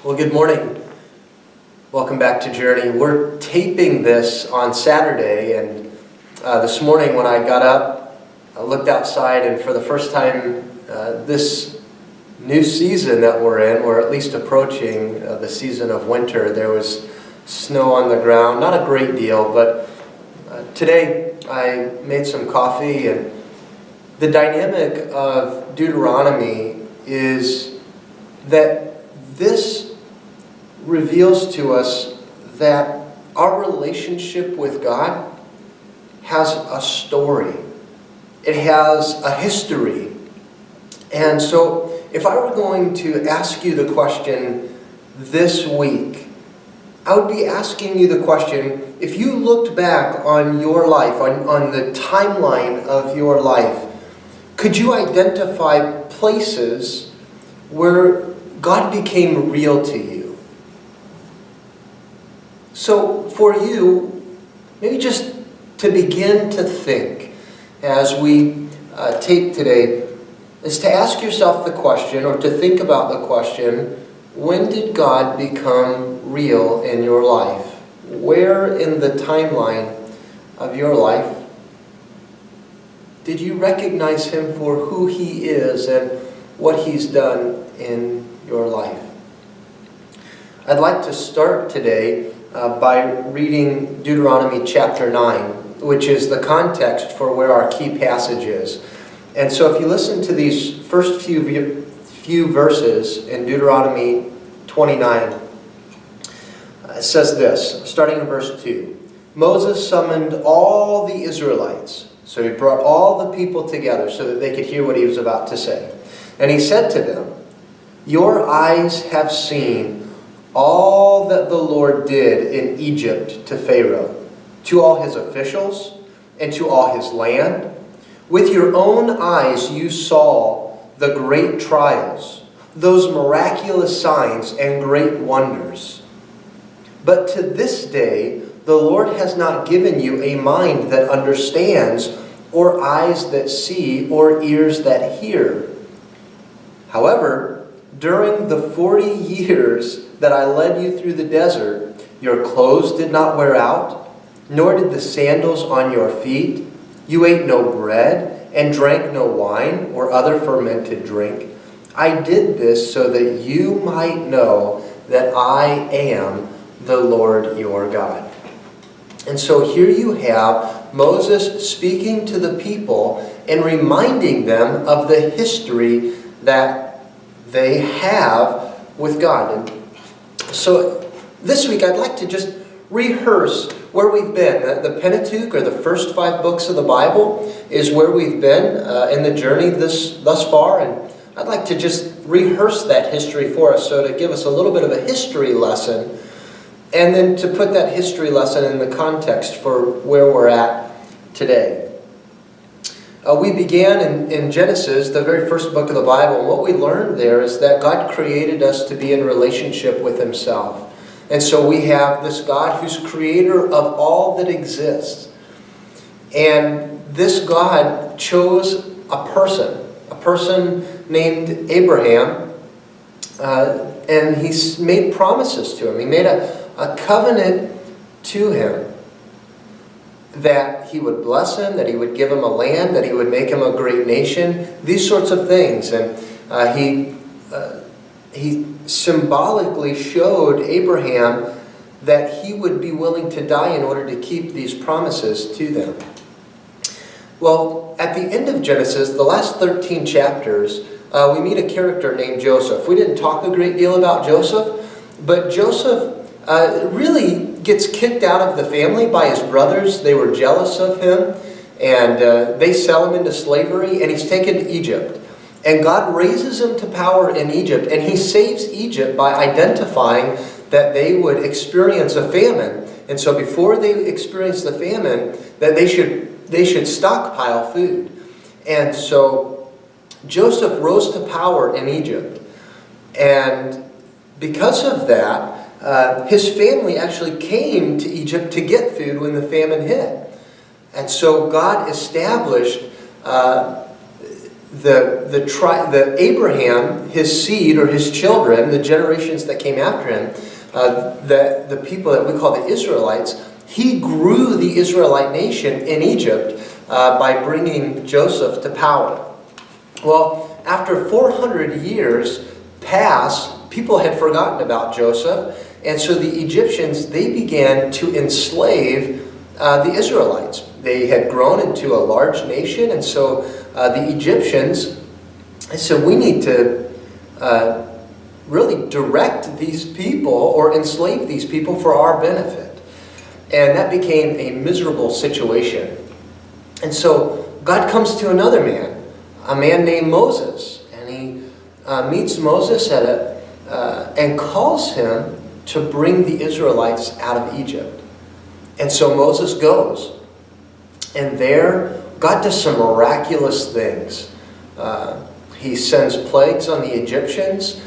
Well, good morning. Welcome back to Journey. We're taping this on Saturday, and this morning when I got up, I looked outside, and for the first time this new season that we're at least approaching the season of winter, there was snow on the ground. Not a great deal, but today I made some coffee, and the dynamic of Deuteronomy is that this reveals to us that our relationship with God has a story. It has a history. And so if I were going to ask you the question this week, I would be asking you the question, if you looked back on your life, on the timeline of your life, could you identify places where God became real to you? So for you, maybe just to begin to think as we tape today, is to ask yourself the question, or to think about the question, when did God become real in your life? Where in the timeline of your life did you recognize Him for who He is and what He's done in your life? I'd like to start today by reading Deuteronomy chapter 9, which is the context for where our key passage is. And so if you listen to these first few verses in Deuteronomy 29, it says this, starting in verse 2. Moses summoned all the Israelites. So he brought all the people together so that they could hear what he was about to say. And he said to them, "Your eyes have seen all that the Lord did in Egypt to Pharaoh, to all his officials, and to all his land. With your own eyes you saw the great trials, those miraculous signs and great wonders. But to this day the Lord has not given you a mind that understands, or eyes that see, or ears that hear. However, during the 40 years that I led you through the desert, your clothes did not wear out, nor did the sandals on your feet. You ate no bread and drank no wine or other fermented drink. I did this so that you might know that I am the Lord your God." And so here you have Moses speaking to the people and reminding them of the history that they have with God. And so this week I'd like to just rehearse where we've been. The Pentateuch, or the first 5 books of the Bible, is where we've been in the journey thus far. And I'd like to just rehearse that history for us, so to give us a little bit of a history lesson, and then to put that history lesson in the context for where we're at today. We began in Genesis, the very first book of the Bible, and what we learned there is that God created us to be in relationship with Himself. And so we have this God who's creator of all that exists. And this God chose a person named Abraham, and He made promises to him. He made a covenant to him that He would bless him, that He would give him a land, that He would make him a great nation, these sorts of things. And he symbolically showed Abraham that he would be willing to die in order to keep these promises to them. Well, at the end of Genesis, the last 13 chapters, we meet a character named Joseph. We didn't talk a great deal about Joseph, but Joseph really gets kicked out of the family by his brothers. They were jealous of him, and they sell him into slavery, and he's taken to Egypt. And God raises him to power in Egypt, and He saves Egypt by identifying that they would experience a famine. And so before they experience the famine, that they should stockpile food. And so Joseph rose to power in Egypt. And because of that, his family actually came to Egypt to get food when the famine hit. And so God established the Abraham, his seed or his children, the generations that came after him, the people that we call the Israelites, he grew the Israelite nation in Egypt by bringing Joseph to power. Well, after 400 years passed, people had forgotten about Joseph, and so the Egyptians, they began to enslave the Israelites. They had grown into a large nation, and so the Egyptians said, we need to really direct these people or enslave these people for our benefit. And that became a miserable situation. And so God comes to another man, a man named Moses, and he meets Moses and calls him to bring the Israelites out of Egypt. And so Moses goes, and there God does some miraculous things. He sends plagues on the Egyptians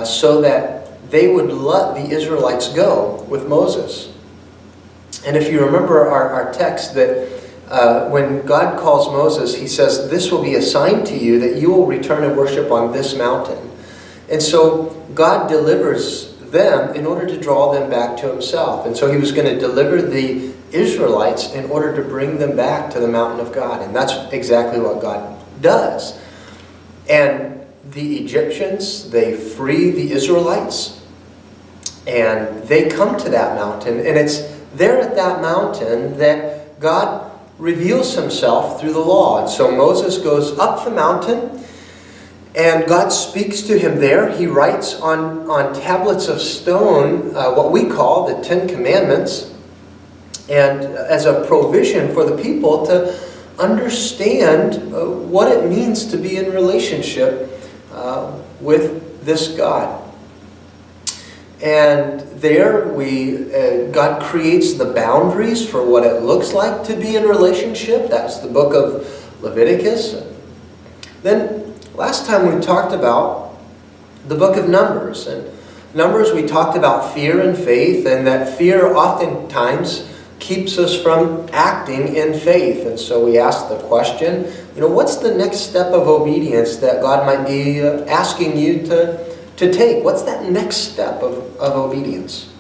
so that they would let the Israelites go with Moses. And if you remember our text, that when God calls Moses, he says, this will be a sign to you that you will return and worship on this mountain. And so God delivers them in order to draw them back to himself. And so he was going to deliver the Israelites in order to bring them back to the mountain of God. And that's exactly what God does. And the Egyptians, they free the Israelites, and they come to that mountain. And it's there at that mountain that God reveals himself through the law. And so Moses goes up the mountain, and God speaks to him there. He writes on tablets of stone what we call the Ten Commandments, and as a provision for the people to understand what it means to be in relationship with this God. And there God creates the boundaries for what it looks like to be in relationship. That's the book of Leviticus. Then last time we talked about the book of Numbers. And Numbers, we talked about fear and faith, and that fear oftentimes keeps us from acting in faith. And so we asked the question, what's the next step of obedience that God might be asking you to take? What's that next step of obedience?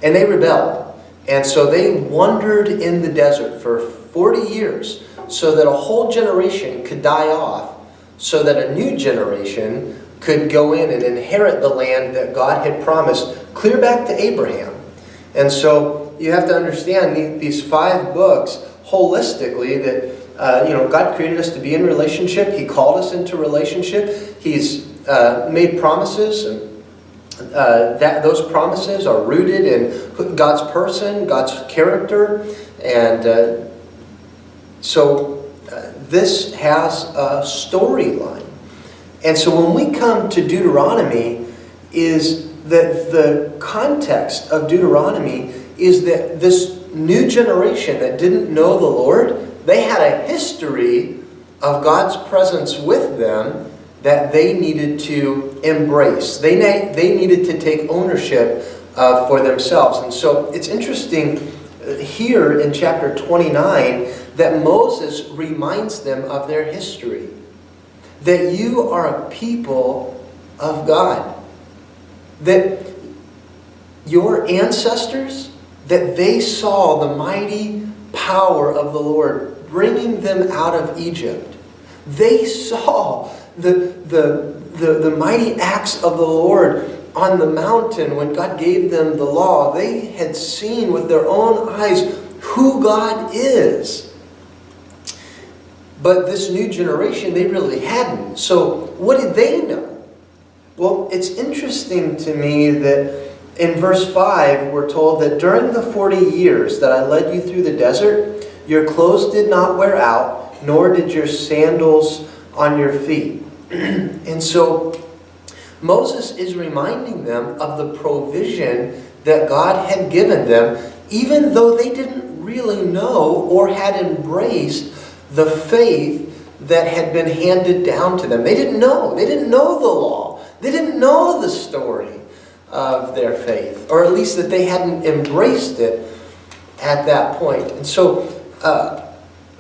And they rebelled. And so they wandered in the desert for 40 years so that a whole generation could die off, so that a new generation could go in and inherit the land that God had promised clear back to Abraham. And so you have to understand these 5 books holistically, that God created us to be in relationship. He called us into relationship. He's made promises, and those promises are rooted in God's person, God's character, and so this has a storyline. And so when we come to Deuteronomy, is that the context of Deuteronomy is that this new generation that didn't know the Lord, they had a history of God's presence with them that they needed to embrace. They needed to take ownership for themselves. And so it's interesting here in chapter 29 that Moses reminds them of their history. That you are a people of God. That your ancestors, that they saw the mighty power of the Lord bringing them out of Egypt. They saw the mighty acts of the Lord on the mountain when God gave them the law. They had seen with their own eyes who God is. But this new generation, they really hadn't. So what did they know? Well, it's interesting to me that in verse 5, we're told that during the 40 years that I led you through the desert, your clothes did not wear out, nor did your sandals on your feet. And so Moses is reminding them of the provision that God had given them, even though they didn't really know or had embraced the faith that had been handed down to them. They didn't know. They didn't know the law. They didn't know the story of their faith, or at least that they hadn't embraced it at that point. And so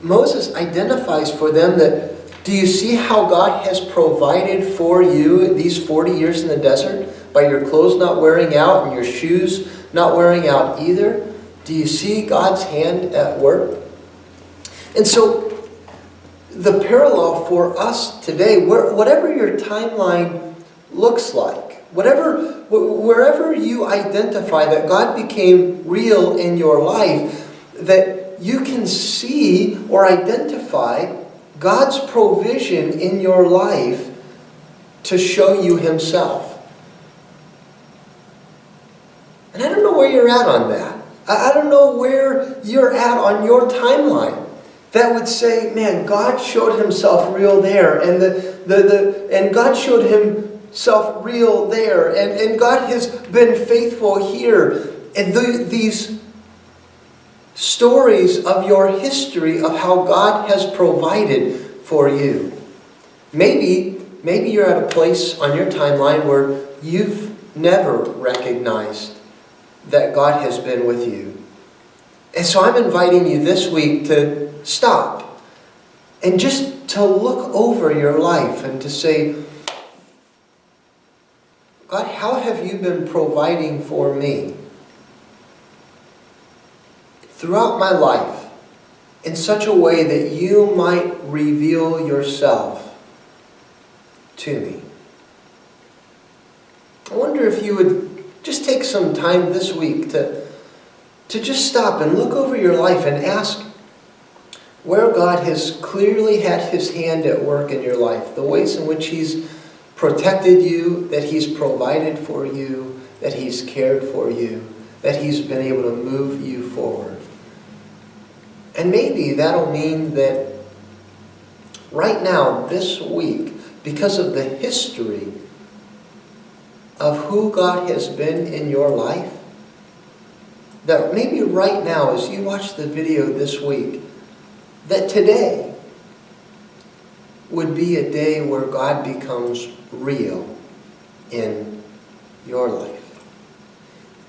Moses identifies for them that Do you see how God has provided for you these 40 years in the desert by your clothes not wearing out and your shoes not wearing out either? Do you see God's hand at work? And so the parallel for us today, whatever your timeline looks like, wherever you identify that God became real in your life, that you can see or identify God's provision in your life to show you Himself. And I don't know where you're at on that. I don't know where you're at on your timeline that would say, man, God showed Himself real there, and and God showed Himself real there, and God has been faithful here. And these stories of your history of how God has provided for you. Maybe you're at a place on your timeline where you've never recognized that God has been with you. And so I'm inviting you this week to stop and just to look over your life and to say, God, how have you been providing for me throughout my life in such a way that you might reveal yourself to me? I wonder if you would just take some time this week to just stop and look over your life and ask where God has clearly had His hand at work in your life, the ways in which He's protected you, that He's provided for you, that He's cared for you, that He's been able to move you forward. And maybe that'll mean that right now, this week, because of the history of who God has been in your life, that maybe right now, as you watch the video this week, that today would be a day where God becomes real in your life.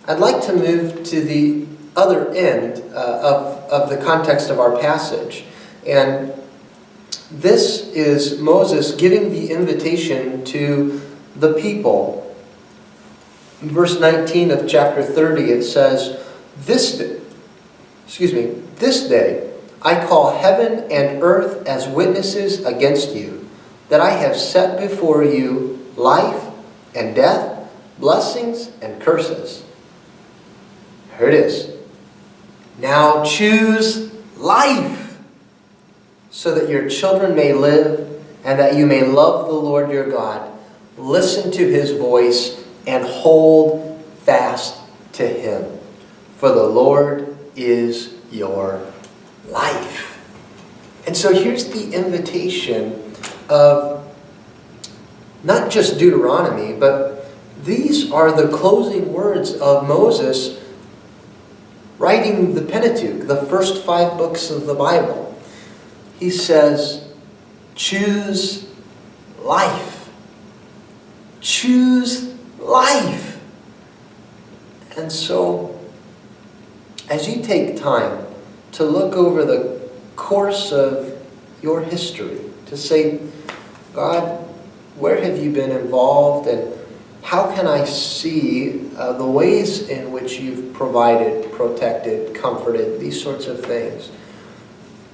I'd like to move to the other end of the context of our passage. And this is Moses giving the invitation to the people. In verse 19 of chapter 30, it says, This day I call heaven and earth as witnesses against you, that I have set before you life and death, blessings and curses. Here it is. Now choose life, so that your children may live, and that you may love the Lord your God. Listen to His voice and hold fast to Him. For the Lord is your life. And so here's the invitation of not just Deuteronomy, but these are the closing words of Moses writing the Pentateuch, the first 5 books of the Bible. He says, choose life. Choose life. And so, as you take time to look over the course of your history, to say, God, where have you been involved, and how can I see the ways in which you've provided, protected, comforted, these sorts of things?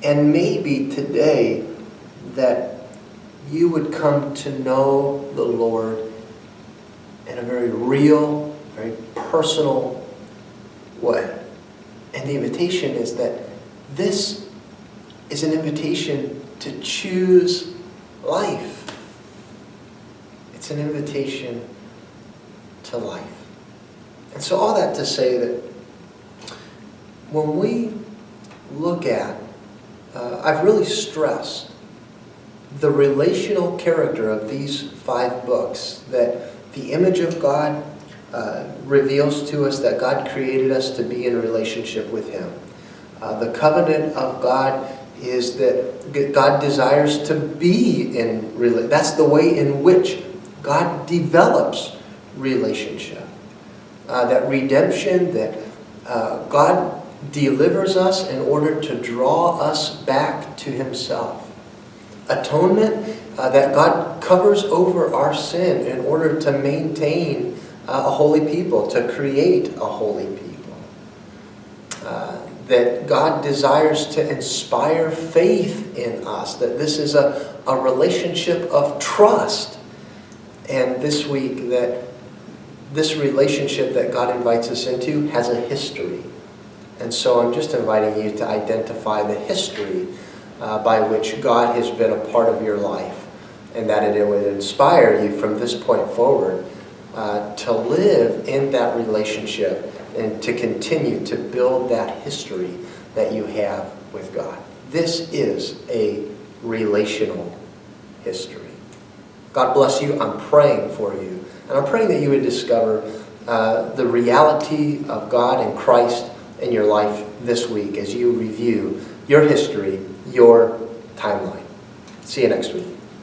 And maybe today that you would come to know the Lord in a very real, very personal way. And the invitation is that this is an invitation to choose life. It's an invitation to life. And so all that to say that when we look at, I've really stressed the relational character of these 5 books, that the image of God reveals to us that God created us to be in a relationship with Him. The covenant of God is that God desires to be in relationship. That's the way in which God develops relationship. That redemption, that God delivers us in order to draw us back to Himself. atonement, that God covers over our sin in order to maintain a holy people, to create a holy people. That God desires to inspire faith in us, that this is a relationship of trust. And this week, that this relationship that God invites us into has a history. And so I'm just inviting you to identify the history by which God has been a part of your life, and that it would inspire you from this point forward to live in that relationship and to continue to build that history that you have with God. This is a relational history. God bless you. I'm praying for you. And I'm praying that you would discover the reality of God and Christ in your life this week as you review your history, your timeline. See you next week.